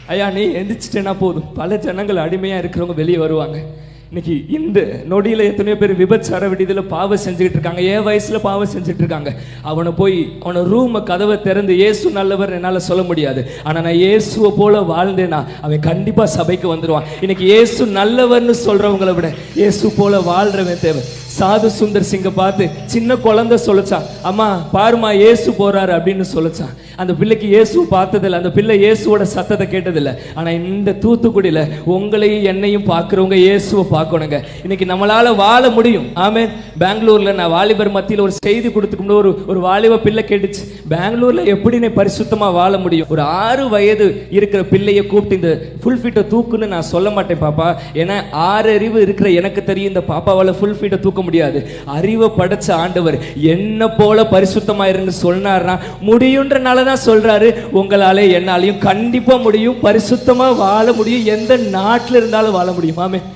ஐயா நீ எந்திரிச்சிட்டேன்னா போதும், பல ஜனங்கள் அடிமையா இருக்கிறவங்க வெளியே வருவாங்க. இன்னைக்கு இந்த நொடியில எத்தனையோ பேர் விபச்சார விடுதியில பாவம் செஞ்சுக்கிட்டு இருக்காங்க, ஏன் வயசுல பாவம் செஞ்சுட்டு இருக்காங்க. அவனை ரூம் கதவை திறந்து இயேசு நல்லவர் என்னால சொல்ல முடியாது, ஆனா நான் இயேசுவை போல வாழ்ந்தேனா அவன் கண்டிப்பா சபைக்கு வந்துடுவான். இன்னைக்கு இயேசு நல்லவர்னு சொல்றவங்களை விட இயேசு போல வாழ்றவன் தேவை. சாது சுந்தர் சிங்க பார்த்து சின்ன குழந்தை சொல்லிச்சான், அம்மா பாருமா இயேசு போறாரு அப்படின்னு சொல்லிச்சான். அந்த பிள்ளைக்கு இயேசு பார்த்ததில்லை, அந்த பிள்ளை இயேசுவோட சத்தத்தை கேட்டதில்லை. ஆனா இந்த தூத்துக்குடியில உங்களையும் என்னையும் பார்க்கிறவங்க இயேசுவை பார்க்கணுங்க. இன்னைக்கு நம்மளால வாழ முடியும். ஆமென். பெங்களூர்ல நான் வாலிபர் மத்தியில் ஒரு செய்தி கொடுத்துக்கும் ஒரு வாலிப பிள்ளை கேட்டுச்சு, பெங்களூர்ல எப்படி நீ பரிசுத்தமா வாழ முடியும்? ஒரு 6 வயது இருக்கிற பிள்ளையை கூப்பிட்டு இந்த ஃபுல் ஃபீட்டை தூக்குன்னு நான் சொல்ல மாட்டேன் பாப்பா, ஏன்னா 6 அறிவு இருக்கிற எனக்கு தெரியும் இந்த பாப்பாவால ஃபுல் ஃபீட்டை தூக்க முடியாது. அறிவை படைச்ச ஆண்டவர் என்ன போல பரிசுத்தமா இருந்து சொன்னார்னா முடியும்ன்றனாலதான் சொல்றாரு. உங்களாலே என்னாலையும் கண்டிப்பா முடியும், பரிசுத்தமா வாழ முடியும், எந்த நாட்டில் இருந்தாலும் வாழ முடியும். ஆமென்.